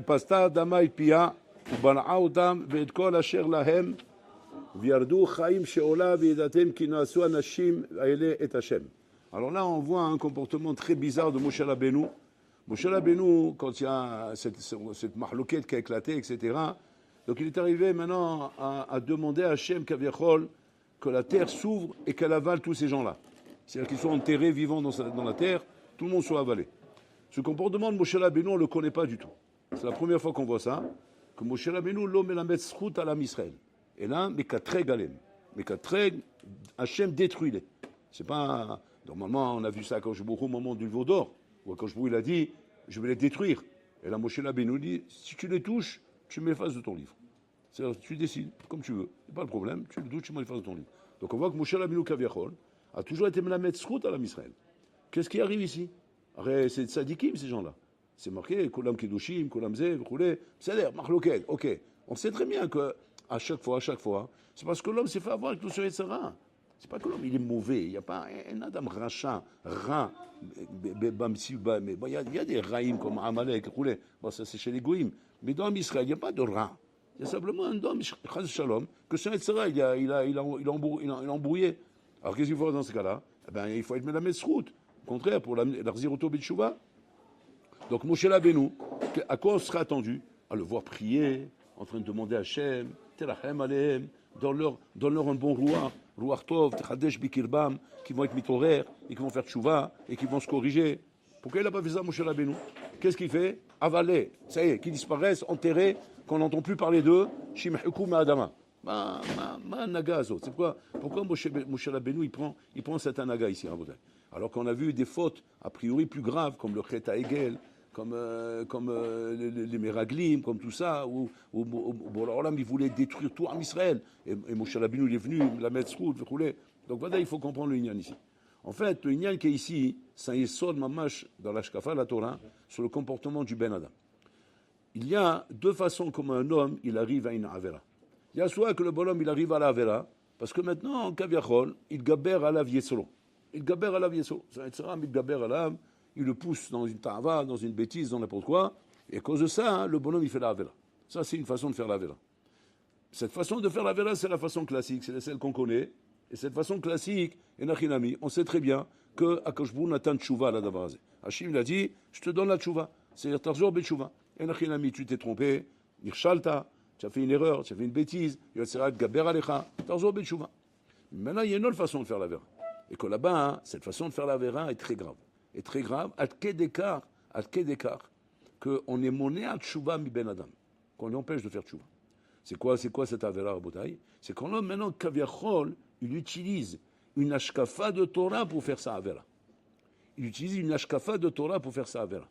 ופסתה אדמה את פיה, ובלעה אותם, ואת כל אשר להם, וירדו חיים שאולה, וידעתם כי נעשו אנשים האלה את השם. Alors là, on voit un comportement très bizarre de Moshe Rabbeinu. Moshe Rabbeinu, quand il y a cette mahlouquette qui a éclaté, etc., donc il est arrivé maintenant à demander à Hachem Kaviachol que la terre s'ouvre et qu'elle avale tous ces gens-là. C'est-à-dire qu'ils soient enterrés vivants dans la terre, tout le monde soit avalé. Ce comportement de Moshe Rabbeinu, on ne le connaît pas du tout. C'est la première fois qu'on voit ça, que Moshe Rabbeinu, l'homme la met s'rout à l'âme Israël. Et là, Mekatreg Alem. Mekatreg, Hachem détruit-les. C'est pas... Normalement, on a vu ça à Akashbourou au moment du veau d'or, où Akashbourou il a dit, je vais les détruire. Et là, Moshe Rabbeinu dit, si tu les touches, tu m'effaces de ton livre. C'est-à-dire, tu décides, comme tu veux. C'est pas le problème, tu les touches, tu m'effaces de ton livre. Donc on voit que Moshe Rabbeinu Kaviachol a toujours été Melamed S'rout à l'âme Israël. Qu'est-ce qui arrive ici? C'est de Sadikim, ces gens-là. C'est marqué, Kolam Kedushim, Kolam Zev, Koulé. C'est-à-dire, Marloket, ok. On sait très bien que à chaque fois, c'est parce que l'homme s'est fait avoir avec tout ce Yetzara. C'est pas que l'homme il est mauvais. Il n'y a pas un Adam rachat, rat, mais il y a des raïms comme Amalek, Koulé. Bon, ça c'est chez les Goïms. Mais dans Israël, il n'y a pas de rat. Il y a simplement un homme, Chaz Shalom, que ce Yetzara, il a embrouillé. Alors qu'est-ce qu'il faut dans ce cas-là? Eh ben, il faut être Melamed S'rout. Au contraire, pour l'Arzir Oto Betshuva. Donc, Moshe Rabbeinu, à quoi on serait attendu? À le voir prier, en train de demander à Hachem, Terachem Alehem, dans leur un bon Ruach Tov, Techadesh Bikirbam, qui vont être mitorer, et qui vont faire Tshuva, et qui vont se corriger. Pourquoi il n'a pas fait ça, Moshe Rabbeinu? Qu'est-ce qu'il fait? Avaler, ça y est, qu'ils disparaissent, enterrés, qu'on n'entend plus parler d'eux, Shimhuku Ma'adama. Naga azot. C'est pourquoi Moshe Rabbeinu il prend cet anaga ici, alors qu'on a vu des fautes a priori plus graves comme le Chet Hegel, comme les Meraglim, comme tout ça, où il voulait détruire tout en Israël. Et Moshe Rabbeinu il est venu la mettre sur route, donc voilà, il faut comprendre le Inyan ici. En fait, le Inyan qui est ici, c'est un yesod mamash dans la Shkafa, la Torah, sur le comportement du Ben Adam. Il y a deux façons comme un homme il arrive à une avera. Il y a soit que le bonhomme il arrive à la avera, parce que maintenant, en Kaviachol, il gaber à la viesolo. Il gaber à la viesolo. Il gaber à l'âme, il le pousse dans une tava, dans une bêtise, dans n'importe quoi, et à cause de ça, le bonhomme il fait la avera. Ça, c'est une façon de faire la avera. Cette façon de faire la avera, c'est la façon classique, c'est celle qu'on connaît. Et cette façon classique, Enachinami, on sait très bien que Akashbourou n'atteint tchouva la d'Avarazé. Hachim il a dit, je te donne la tchouva. C'est-à-dire, Tarzor Betchouva. Enachinami, tu t'es trompé, Nirchalta, tu as fait une erreur, tu as fait une bêtise, Yotzerat Gaber Alecha, Tarzor Betchouva. Maintenant, il y a une autre façon de faire la vera. Et que là-bas, hein, cette façon de faire la vera est très grave. Est très grave, à quai d'écart, qu'on est monné à tchouva mi ben adam, qu'on empêche de faire tchouva. C'est quoi cette avera à Botaï? C'est qu'on a maintenant Kaviachol, il utilise une ashkafa de Torah pour faire sa avera. Il utilise une ashkafa de Torah pour faire sa avera.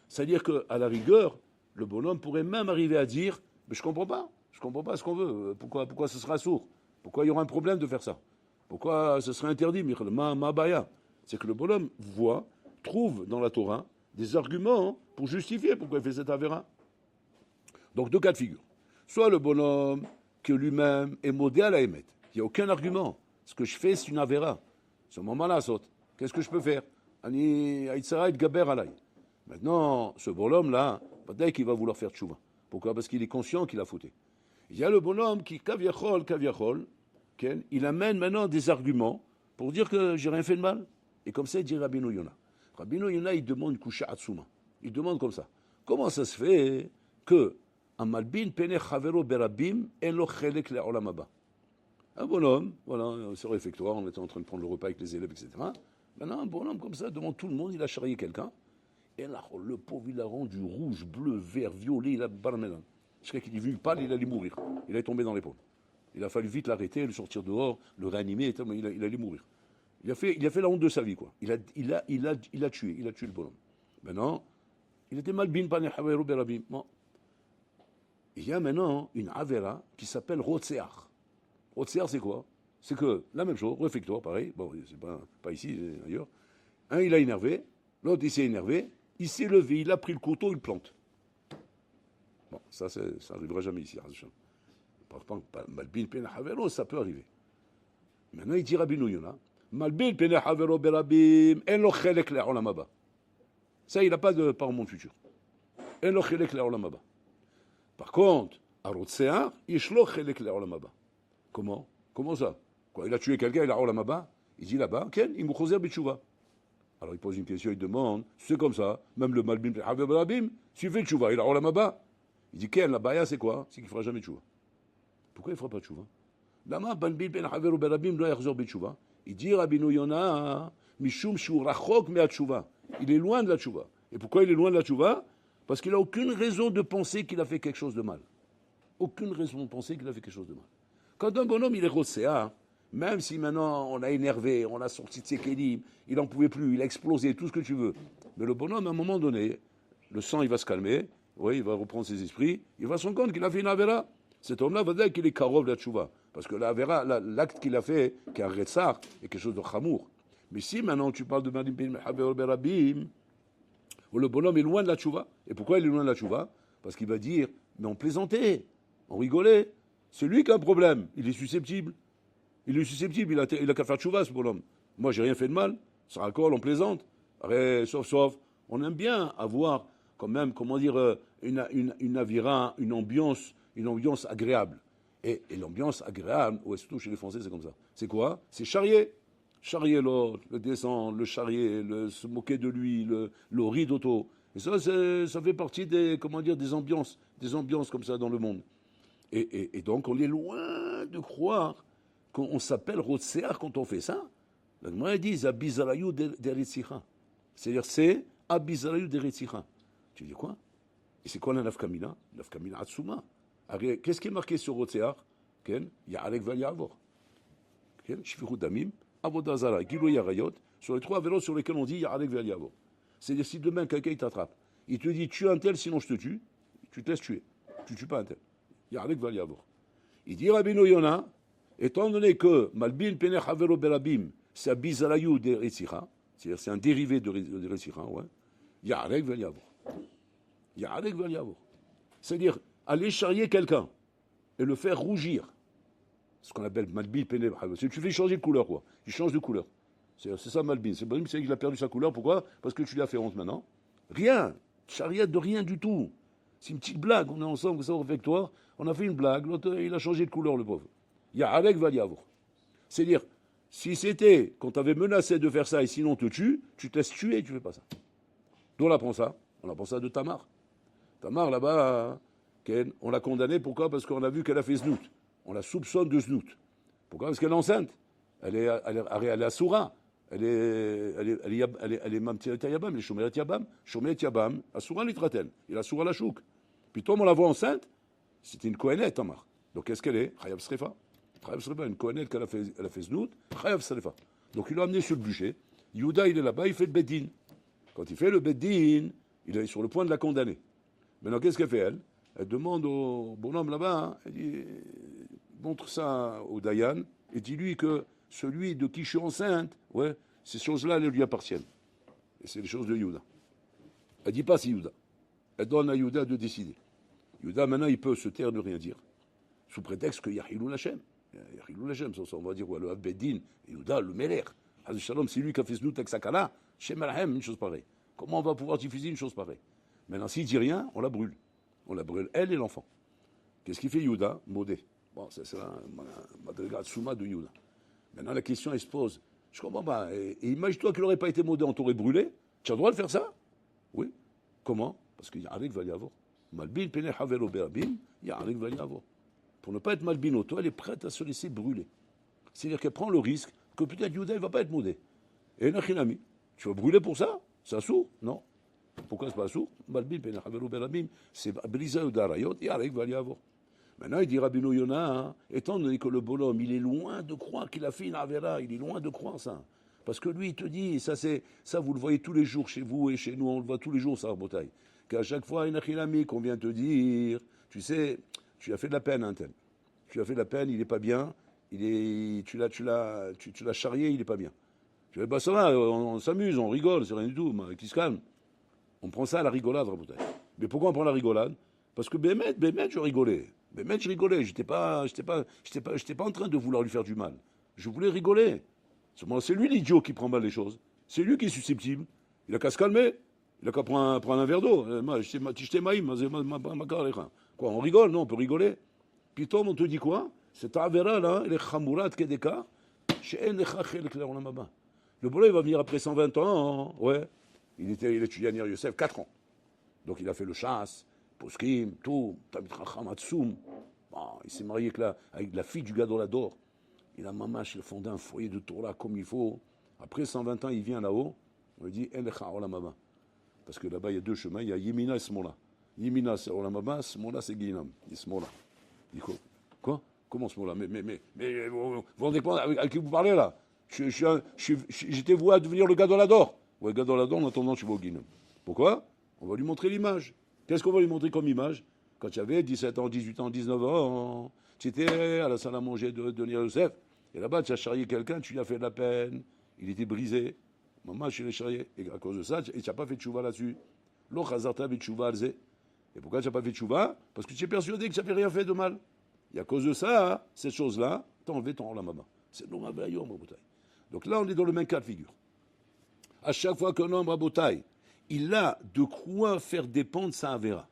C'est-à-dire qu'à la rigueur, le bonhomme pourrait même arriver à dire, mais je comprends pas ce qu'on veut. Pourquoi ce sera sourd? Pourquoi il y aura un problème de faire ça? Pourquoi ce serait interdit? Ma baya. C'est que le bonhomme trouve dans la Torah des arguments pour justifier pourquoi il fait cette avera. Donc deux cas de figure. Soit le bonhomme que lui-même est modé à la émet. Il n'y a aucun argument. Ce que je fais, c'est une avera. Ce moment-là, saute. Qu'est-ce que je peux faire? Maintenant, ce bonhomme-là, peut-être qu'il va vouloir faire tchouva. Pourquoi? Parce qu'il est conscient qu'il a fauté. Il y a le bonhomme qui, kaviachol, il amène maintenant des arguments pour dire que j'ai rien fait de mal. Et comme ça, il dit Rabbeinu Yona. Rabbeinu Yona, il demande kusha atsuma. Il demande comme ça. Comment ça se fait que Amalbin pene chavero berabim en lo chelek le olam haba? Un bonhomme, voilà, c'est au réfectoire, on était en train de prendre le repas avec les élèves, etc. Maintenant, un bonhomme comme ça, devant tout le monde, il a charrié quelqu'un. Et là, le pauvre, il a rendu rouge, bleu, vert, violet, il a barmédan. Jusqu'à qu'il est venu pâle, il allait mourir. Il est tombé dans l'épaule. Il a fallu vite l'arrêter, le sortir dehors, le réanimer, mais il allait mourir. Il a fait la honte de sa vie, quoi. Il a tué le bonhomme. Maintenant, il était malbin, pané, hawaïro, berabim. Bon. Il y a maintenant une avera qui s'appelle Rotseach. Rotseach, c'est quoi? C'est que la même chose, réfectoire, pareil. Bon, c'est pas ici, c'est ailleurs. Un, il a énervé. L'autre, il s'est énervé. Il s'est levé, il a pris le couteau, il plante. Bon, ça n'arrivera jamais ici. Malbin pene havero, ça peut arriver. Maintenant, il dit Rabbeinu Yona, Malbin pene havero berabim, en lo chelek le olam haba. Ça, il n'a pas de part au monde futur. En lo chelek le olam haba. Par contre, Arotsear, Yeshlo Chelek Le'olam Haba. Comment? Comment ça? Quoi, il a tué quelqu'un, il a Olam Haba? Il dit là-bas, Ken, il mouchoser b'tshuva. Alors il pose une question, il demande, c'est comme ça, même le Malbin Haver Berabim, s'il fait tchouva, il a Olam Haba. Il dit, Ken, la baya c'est quoi? C'est qu'il ne fera jamais tchouva. Pourquoi il ne fera pas tchouva? Lama Malbin Ben Haver Berabim lo yachzor b'tshuva. Il dit, Rabbeinu Yonah, Mishum Shu Rachok Me'at Tchouva. Il est loin de la tchouva. Et pourquoi il est loin de la tchouva? Parce qu'il n'a aucune raison de penser qu'il a fait quelque chose de mal. Aucune raison de penser qu'il a fait quelque chose de mal. Quand un bonhomme, il est rosséa, même si maintenant on l'a énervé, on l'a sorti de ses kélim, il n'en pouvait plus, il a explosé, tout ce que tu veux. Mais le bonhomme, à un moment donné, le sang, il va se calmer, oui, il va reprendre ses esprits, il va se rendre compte qu'il a fait une avera. Cet homme-là va dire qu'il est karov la tchouva. Parce que la avera, l'acte qu'il a fait, qui est un retsar, est quelque chose de chamour. Mais si maintenant tu parles de Madim Haber Berabim, où le bonhomme est loin de la tchouva. Et pourquoi il est loin de la tchouva? Parce qu'il va dire, mais on plaisantait, on rigolait. C'est lui qui a un problème, il est susceptible. Il est susceptible, il a qu'à faire tchouva, ce bonhomme. Moi, j'ai rien fait de mal, ça racole, on plaisante. Sauf, on aime bien avoir, quand même, comment dire, une avira, une ambiance agréable. Et l'ambiance agréable, ouais, surtout chez les Français, c'est comme ça. C'est quoi? C'est charrier. Charrier l'autre, le descendre, le charrier, se moquer de lui, le riz d'auto. Et ça fait partie des, comment dire, des ambiances comme ça dans le monde. Et donc, on est loin de croire qu'on s'appelle Rotsear quand on fait ça. La Gemara dit Abizarayou deretzicha. C'est-à-dire, c'est Abizarayou deretzicha. Tu dis quoi? Et c'est quoi la nafkamina? Nafkamina Atsuma. Qu'est-ce qui est marqué sur Rotsear? Ken, Ya'alek Valiavor. Ken, Shfichut Damim, Avodazara, Gilo Yarayot, sur les trois vélos sur lesquels on dit Ya'alek Valiavor. C'est-à-dire, si demain quelqu'un t'attrape, il te dit tue un tel, sinon je te tue, tu te laisses tuer. Tu tues pas un tel. Ya'alek Valiavor. Il dit Rabbeinu Yonah, étant donné que Malbin Penech Havero Berabim, c'est un bizalayou de Retzicha, c'est-à-dire c'est un dérivé de Retzicha, ouais, Ya'alek Valiavor. Ya'alek Valiavor. C'est-à-dire aller charrier quelqu'un et le faire rougir. Ce qu'on appelle Malbin Penech Havero. Tu fais changer de couleur, quoi. Il change de couleur. C'est ça Malbin. C'est qu'il a perdu sa couleur. Pourquoi? Parce que tu lui as fait honte maintenant. Rien. Charriette de rien du tout. C'est une petite blague. On est ensemble, ça au réfectoire. On a fait une blague. L'autre, il a changé de couleur, le pauvre. Ya'alek Valiavor. C'est-à-dire, si c'était qu'on t'avait menacé de faire ça et sinon on te tue, tu te laisses tuer et tu fais pas ça. D'où on apprend ça? On apprend ça de Tamar. Tamar, là-bas, on l'a condamnée. Pourquoi? Parce qu'on a vu qu'elle a fait znout. On la soupçonne de znout. Pourquoi? Parce qu'elle est enceinte. Elle est assoura. Elle est mamtiret yabam, elle est shomeret yabam. Shomeret yabam, assoura litraten. Il assoura la chouk. Puis toi, on la voit enceinte. C'était une kohénette, Tamar. Donc qu'est-ce qu'elle est? Chayav Srefa. Chayav Srefa, une kohénette qu'elle a fait znout. Chayav Srefa. Donc il l'a amené sur le bûcher. Yehuda, il est là-bas, il fait le beddin. Quand il fait le beddin, il est sur le point de la condamner. Maintenant, qu'est-ce qu'elle fait, elle? Elle demande au bonhomme là-bas, hein, elle dit, montre ça au Dayan, et dis-lui que celui de qui je suis enceinte, ouais, ces choses-là, elles lui appartiennent. Et c'est les choses de Yehuda. Elle ne dit pas c'est Yehuda. Elle donne à Yehuda de décider. Yehuda, maintenant, il peut se taire de rien dire. Sous prétexte que Yahilou Lachem. Yahilou Lachem, on va dire, ouais, le Abbeddin, Yehuda, le Meler. Hazé Shalom, c'est lui qui a fait ce nout avec sa kala. Shem Alhem, une chose pareille. Comment on va pouvoir diffuser une chose pareille? Maintenant, s'il dit rien, on la brûle. On la brûle, elle et l'enfant. Qu'est-ce qu'il fait Yehuda? Modé. Bon, c'est la madriga Tsuma de Yehuda. Maintenant, la question, elle se pose. Je comprends pas. Et imagine-toi qu'il n'aurait pas été modé, on t'aurait brûlé. Tu as le droit de faire ça? Oui. Comment? Parce qu'il y a un va y avoir. Malbin, Penech Havero Berabim, il y a un va y avoir. Pour ne pas être Malbin auto, elle est prête à se laisser brûler. C'est-à-dire qu'elle prend le risque que peut-être Yehuda ne va pas être modé. Et Nachinami, tu vas brûler pour ça? C'est assourd? Non. Pourquoi c'est pas assourd? Malbin, Penech Havero Berabim, c'est Brisa ou Darayot, il y a un va y avoir. Maintenant, il dit Rabbeinu Yonah, hein, étant donné que le bonhomme, il est loin de croire qu'il a fait une avera, il est loin de croire ça. Parce que lui, il te dit, ça vous le voyez tous les jours chez vous et chez nous, on le voit tous les jours, ça, en bataille. Qu'à chaque fois, une achilami qu'on vient te dire, tu sais, tu as fait de la peine, un tel. Tu as fait de la peine, il n'est pas bien, tu l'as charrié, il n'est pas bien. Tu dis, bah ça va, on s'amuse, on rigole, c'est rien du tout, mais qui se calme. On prend ça à la rigolade, Rabotai. Mais pourquoi on prend la rigolade? Parce que Bémet, je rigolais. Bémet, je rigolais. J'étais pas en train de vouloir lui faire du mal. Je voulais rigoler. C'est lui l'idiot qui prend mal les choses. C'est lui qui est susceptible. Il a qu'à se calmer. Il a qu'à prendre un verre d'eau. Quoi, on rigole? Non, on peut rigoler. Puis on te dit quoi? Cette avera-là, elle est chamourat kedeka, she'en lecha chelek le'olam haba. Le boulot, il va venir après 120 ans. Ouais. Il étudiait à Nir Yosef 4 ans. Donc il a fait le chasse, poskim, tout, Tamid Chacham Hatsoum. Bon, il s'est marié avec la fille du Gadolador. Il a mamash, il a fondé un foyer de Torah comme il faut. Après 120 ans, il vient là-haut. On lui dit, en lecha olam haba. Parce que là-bas, il y a 2 chemins. Il y a Yemina et Smola. Yemina, c'est olam haba. Smola, c'est Guinam. Il dit Smola. Il dit quoi? Comment Smola? Mais, vous vous rendez compte avec qui vous parlez là? J'étais voué à devenir le Gadolador. Ouais, Gadolador, en attendant, je vais au Guinam. Pourquoi? On va lui montrer l'image. Qu'est-ce qu'on va lui montrer comme image? Quand tu avais 17 ans, 18 ans, 19 ans, tu étais à la salle à manger de Nir Yosef. Et là-bas, tu as charrié quelqu'un, tu lui as fait de la peine. Il était brisé. Maman, je l'ai charrié. Et à cause de ça, tu n'as pas fait de tchouva là-dessus. Lo chazarta be tchouva alze. Et pourquoi tu n'as pas fait de tchouva? Parce que tu es persuadé que tu n'avais rien fait de mal. Et à cause de ça, cette chose-là, tu as enlevé ton olam haba. C'est l'homme abayom, Rabotai. Donc là, on est dans le même cas de figure. À chaque fois qu'un homme, Rabotai, il a de quoi faire dépendre sa avera.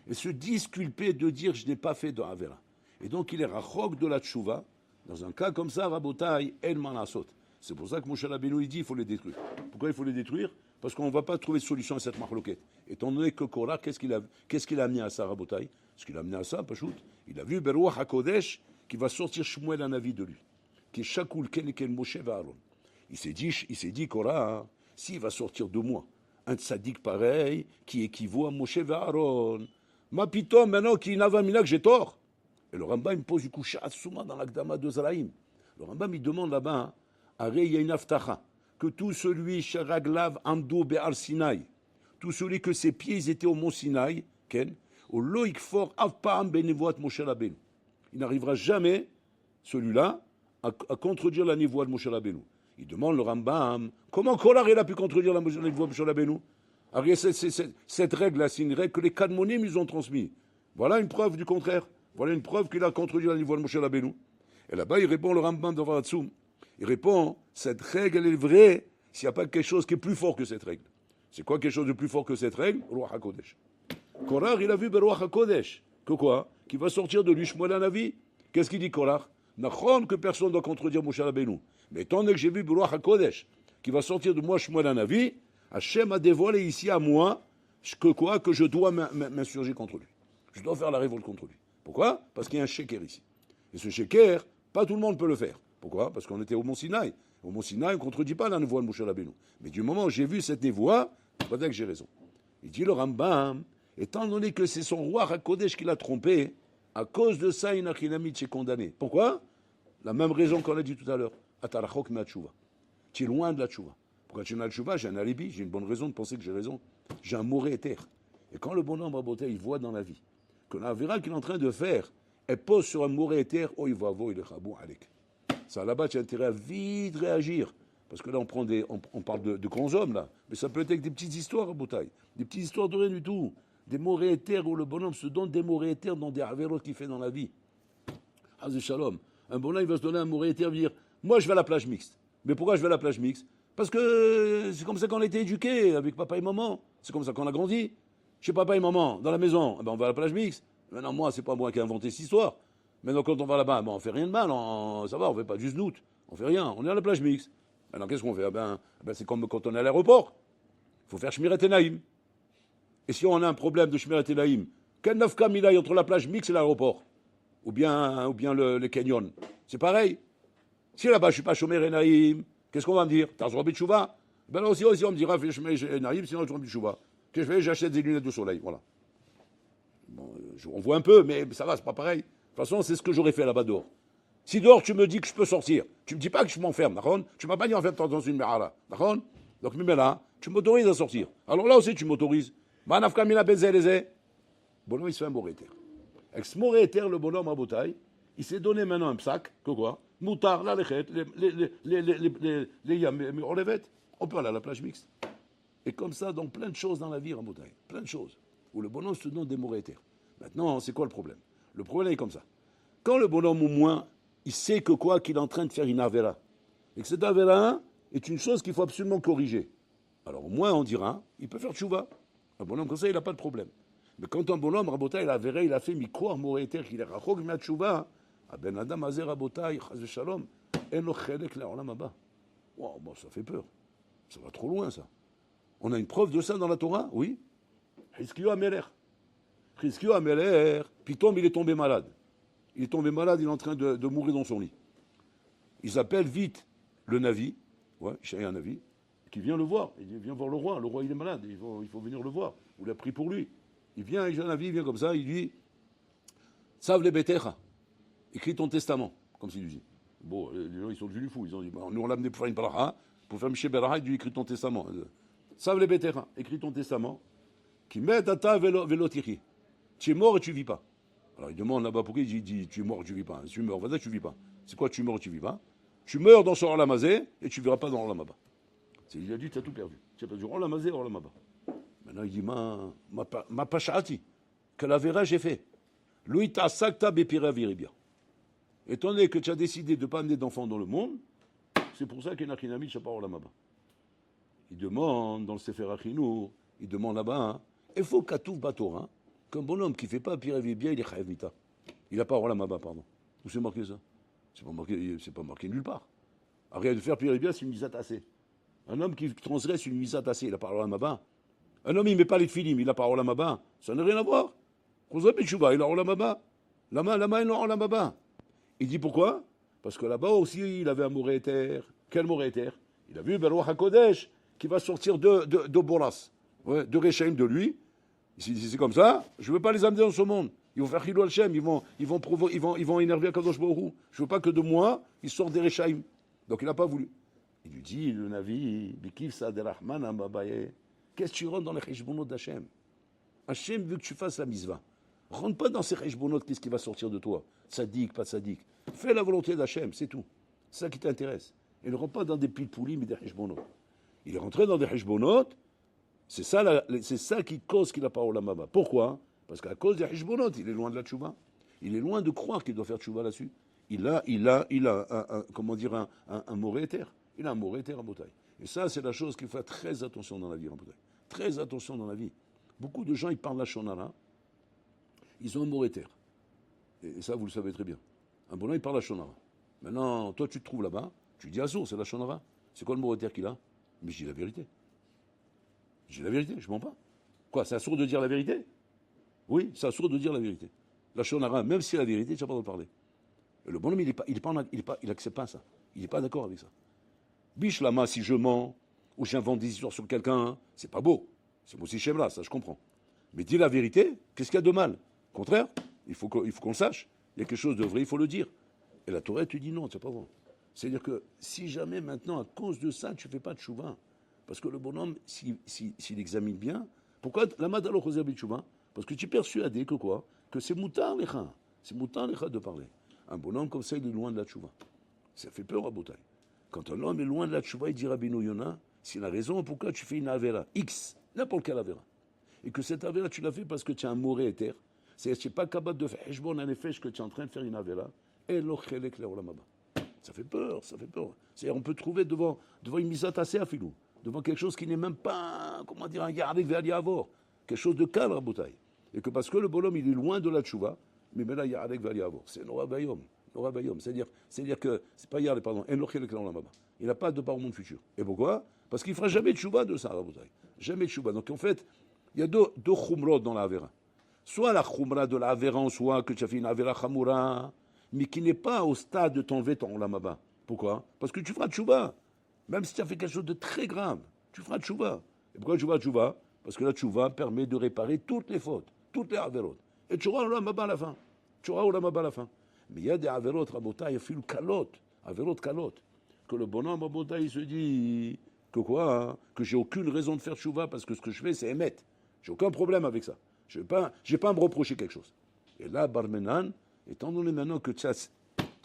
Et se disculper de dire je n'ai pas fait de avera. Et donc il est rachok de la tchouva. Dans un cas comme ça, Rabotai, el manasot. C'est pour ça que Moshe Rabbeinu il dit il faut les détruire. Pourquoi il faut les détruire? Parce qu'on ne va pas trouver de solution à cette marloquette. Étant donné que Korah, qu'est-ce qu'il a amené à ça, Rabotai? Ce qu'il a amené à ça, Pachout, il a vu Beruach HaKodesh qui va sortir Shmuel Hanavi de lui. Qui est Shakul Ken Moshe Aaron. Il s'est dit Korah, hein, s'il va sortir de moi un tzaddik pareil qui équivaut à Moshe Aaron, ma pitom maintenant qui n'a mina que j'ai tort. Et le Rambam me pose du coup Sha'atsuma dans l'Akdama de Zaraïm. Le Rambam il demande là-bas, Arei Yain Aftacha, que tout celui Sharaglav Amdo Be'al Sinai, tout celui que ses pieds ils étaient au mont Sinaï, Ken, au Loïk For Avpaam Benevoat Moshe Rabbeinu. Il n'arrivera jamais, celui-là, à contredire la névoie de Moshe Rabbeinu. Il demande le Rambam, comment Korah il a pu contredire la névoie de Moshe Rabbeinu? Alors, cette règle-là, c'est une règle que les Kadmonim ils ont transmise. Voilà une preuve du contraire. Voilà une preuve qu'il a contredit la névoie de Moshe Rabbeinu. Et là-bas, il répond le Rambam dans Varatsoum. Il répond, cette règle, elle est vraie s'il n'y a pas quelque chose qui est plus fort que cette règle. C'est quoi quelque chose de plus fort que cette règle? Ruach HaKodesh. Korah, il a vu Beruach HaKodesh. Que quoi? Qui va sortir de lui Shmuel Hanavi. Qu'est-ce qu'il dit Korah? Nachon que personne ne doit contredire Moshe Rabbeinu. Mais étant donné que j'ai vu Beruach HaKodesh, qui va sortir de moi Shmuel Hanavi, Hachem a dévoilé ici à moi que quoi? Que je dois m'insurger contre lui. Je dois faire la révolte contre lui. Pourquoi? Parce qu'il y a un sheker ici. Et ce sheker, pas tout le monde peut le faire. Pourquoi? Parce qu'on était au Mont Sinaï. Au Mont Sinaï, on ne contredit pas la névoie de Moshe Rabbeinu. Mais du moment où j'ai vu cette névoie, c'est pas dire que j'ai raison. Il dit le Rambam, étant donné que c'est son roi HaKodesh qui l'a trompé, à cause de ça, Inachinamit est condamné. Pourquoi? La même raison qu'on a dit tout à l'heure. Atarachok me tchouva. Tu es loin de la tchouva. Pourquoi tu es la tchouva? J'ai un alibi, j'ai une bonne raison de penser que j'ai raison. J'ai un moré éther. Et quand le bonhomme Rabotai, il voit dans la vie que la vera qu'il est en train de faire, elle pose sur un moré éther, oh il va voir, il est chabou alek. Ça là-bas, tu as intérêt à vite réagir. Parce que là, on parle de grands hommes, là. Mais ça peut être avec des petites histoires, Rabotai. Des petites histoires de rien du tout. Des morés éthers où le bonhomme se donne des morés éthers dans des avéros qu'il fait dans la vie. Hazé Shalom. Un bonhomme, il va se donner un moré éther et dire moi, je vais à la plage mixte. Mais pourquoi je vais à la plage mixte? Parce que c'est comme ça qu'on a été éduqués, avec papa et maman. C'est comme ça qu'on a grandi. Chez papa et maman, dans la maison, on va à la plage mixte. Maintenant, moi, c'est pas moi qui ai inventé cette histoire. Maintenant, quand on va là-bas, on fait rien de mal. Ça va, on fait pas du znout. On fait rien. On est à la plage mixte. Maintenant, qu'est-ce qu'on fait? C'est comme quand on est à l'aéroport. Il faut faire Shmirat Enaim. Et si on a un problème de Shmirat Enaim, quel nafka milaï entre la plage mixte et l'aéroport? Ou bien le canyon? C'est pareil. Si là-bas, je suis pas Shomer Enaim, qu'est-ce qu'on va me dire? T'as droit de tchouva? Ben là aussi, on me dira, fais Shomer Enaim, sinon je droit de tchouva. Qu'est-ce que je fais? J'achète des lunettes de soleil. Voilà. Bon, on voit un peu, mais ça va, c'est pas pareil. De toute façon, c'est ce que j'aurais fait là-bas dehors. Si dehors, tu me dis que je peux sortir, tu me dis pas que je m'enferme, d'accord? Tu m'as pas dit enferme-toi dans une mehara, d'accord? Donc, là, tu m'autorises à sortir. Alors là aussi, tu m'autorises. Manaf kamina benzeleze. Bonhomme, il se fait un moréter. Avec ce moréter, le bonhomme Rabotai, il s'est donné maintenant un psaque, que quoi? Moutar, la lechet, les yam, on les vête. On peut aller à la plage mixte. Et comme ça, dans plein de choses dans la vie, Rabotai, plein de choses, où le bonhomme se donne des moréters. Maintenant, c'est quoi le problème? Le problème est comme ça. Quand le bonhomme, au moins, il sait que quoi qu'il est en train de faire une avera, et que cette avera est une chose qu'il faut absolument corriger. Alors au moins on dira, il peut faire tchouva. Un bonhomme comme ça, il n'a pas de problème. Mais quand un bonhomme, Rabotai, il a verré, il a fait mikor moreter, qu'il est rachok ma tchouva, ben adam azé Rabotai, chaz shalom, en lo chelek le'olam haba. Wow, bon, ça fait peur. Ça va trop loin, ça. On a une preuve de ça dans la Torah, oui. Chizkiyahu Amelech. Chizkiyahu Amelech, Pitom, il est tombé malade. Il est tombé malade, il est en train de mourir dans son lit. Ils appellent vite le Navi, ouais, un Navi, qui vient le voir. Il dit, viens voir le roi. Le roi, il est malade, il faut venir le voir. On l'a pris pour lui. Il vient, un Navi, il vient comme ça, il dit, Sav le Betecha, écris ton testament, comme s'il lui dit. Bon, les gens, ils sont devenus fous. Ils ont dit, nous, on l'a amené pour faire une baraha, pour faire Miché Beraha, il lui dit, écris ton testament. Sav le Betecha, écris ton testament, qui met data velotiri. Tu es mort et tu ne vis pas. Alors il demande là-bas pourquoi il dit tu es mort, tu ne vis pas. Tu meurs, vas-y, tu ne vis pas. C'est quoi tu meurs, tu ne vis pas? Tu meurs dans ce Olamazé et tu ne verras pas dans Olamaba. Il a dit tu as tout perdu. Tu as perdu Olamazé, Olamaba. Maintenant il dit ma pachati, que la vera j'ai fait. Luita sakta bepira viribia. Étant donné que tu as décidé de ne pas amener d'enfants dans le monde, c'est pour ça qu'il y a un achinami chapa Olamaba. Il demande dans le Sefer Achinour, il demande là-bas, il faut qu'atouf batora. Qu'un bonhomme qui ne fait pas Piré bien, il est Chayav Mita. Il n'a pas Olam Haba, pardon. Où c'est marqué ça? C'est pas marqué nulle part. Arrête de faire Piré bien, c'est une misat assez. Un homme qui transgresse une misat assez, il n'a pas Olam Haba. Un homme, il ne met pas les filim, il n'a pas Olam Haba. Ça n'a rien à voir. Khozab Tchouba, il a Olam Haba. Lama, il a Olam Haba. Il dit pourquoi? Parce que là-bas aussi, il avait un Moréter. Quel Moréter? Il a vu Berouach HaKodesh qui va sortir de Boras, ouais, de Rechaim de lui. Si c'est comme ça, je ne veux pas les amener dans ce monde. Ils vont faire Chilou Al-Shem, ils vont énerver Akadosh Baruch Hu. Je ne veux pas que de moi, ils sortent des Rechaim. Donc il n'a pas voulu. Il lui dit, le Navi, Bikif Saderachman Ambabaye, qu'est-ce que tu rentres dans les Cheshbonot d'Hachem? Hachem veut que tu fasses la misva. Rentre pas dans ces Cheshbonot, qu'est-ce qui va sortir de toi? Tzadik, pas tzadik. Fais la volonté d'Hachem, c'est tout. C'est ça qui t'intéresse. Et ne rentre pas dans des pilpoulim et des Cheshbonot. Il est rentré dans des Cheshbonot. C'est ça qui cause qu'il n'a pas Olam Haba. Pourquoi? Parce qu'à cause des Hishbonot, il est loin de la tchouva. Il est loin de croire qu'il doit faire tchouva là-dessus. Il a un Moréter. Il a un Moréter à Botaï. Et ça, c'est la chose qu'il faut faire très attention dans la vie, en Botaï. Très attention dans la vie. Beaucoup de gens, ils parlent la Shonara. Ils ont un Moréter. Et ça, vous le savez très bien. Un bonhomme, il parle la Shonara. Maintenant, toi, tu te trouves là-bas. Tu dis, Assour, c'est la Shonara. C'est quoi le Moréter qu'il a? Mais je dis la vérité. J'ai la vérité, je mens pas. Quoi, c'est assourd de dire la vérité? Oui, c'est assourd de dire la vérité. La shonara, même si c'est la vérité, tu n'as pas le droit de parler. Et le bonhomme, il accepte pas ça. Il n'est pas d'accord avec ça. Bishlama, si je mens, ou j'invente des histoires sur quelqu'un, c'est pas beau. C'est aussi Shemla, ça je comprends. Mais dire la vérité, qu'est-ce qu'il y a de mal? Au contraire, il faut qu'on le sache. Il y a quelque chose de vrai, il faut le dire. Et la Torah, tu dis non, c'est pas vrai. C'est-à-dire que si jamais maintenant, à cause de ça, tu ne fais pas de chouva, parce que le bonhomme, s'il examine bien, pourquoi la madalo Khozab Tchouva? Parce que tu es persuadé que quoi? Que c'est moutar lecha. C'est moutar lecha de parler. Un bonhomme comme ça, il est loin de la tchouva. Ça fait peur à Botaï. Quand un homme est loin de la tchouva, il dit Rabbeinu Yona, c'est la raison pourquoi tu fais une avera. X, n'importe quelle avera. Et que cette avera, tu l'as fait parce que tu as un moré éther. C'est-à-dire que tu n'es pas capable de faire heshbon en effet que tu es en train de faire une avera. Et l'ochelek leolamaba. Ça fait peur, ça fait peur. C'est-à-dire on peut trouver devant une misat assez affilou. Devant quelque chose qui n'est même pas, comment dire, un yarek vers l'yavor, quelque chose de calme à Botaï. Et que parce que le bonhomme, il est loin de la tchouva, mais là, yarek vers l'yavor. C'est Nora Bayom. C'est-à-dire que, c'est pas yarek, pardon, il n'a pas de part au monde futur. Et pourquoi? Parce qu'il ne fera jamais de tchouva de ça à Botaï. Jamais de tchouva. Donc en fait, il y a deux khumrot dans la avera. Soit la khumra de la avera en soi, que tu as fait une avera khamoura, mais qui n'est pas au stade de t'enlever ton olamaba. Pourquoi? Parce que tu feras tchouva. Même si tu as fait quelque chose de très grave, tu feras tchouva. Et pourquoi tchouva? Parce que la tchouva permet de réparer toutes les fautes, toutes les averot. Et tu auras olamaba à la fin. Mais il y a des averot, rabota, il y a fait kalot, averot kalot. Que le bonhomme rabota, il se dit que quoi? Hein? Que j'ai aucune raison de faire tchouva parce que ce que je fais, c'est émettre. J'ai aucun problème avec ça. Je n'ai pas à me reprocher quelque chose. Et là, Barmenan, étant donné maintenant que tu as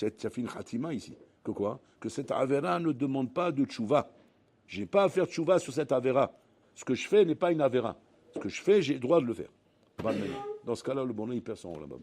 fait une khatima ici, que quoi? Que cette avera ne demande pas de tchouva. Je n'ai pas à faire tchouva sur cette avera. Ce que je fais n'est pas une avera. Ce que je fais, j'ai le droit de le faire. Dans ce cas-là, le bonhomme, il perd son rôle là-bas.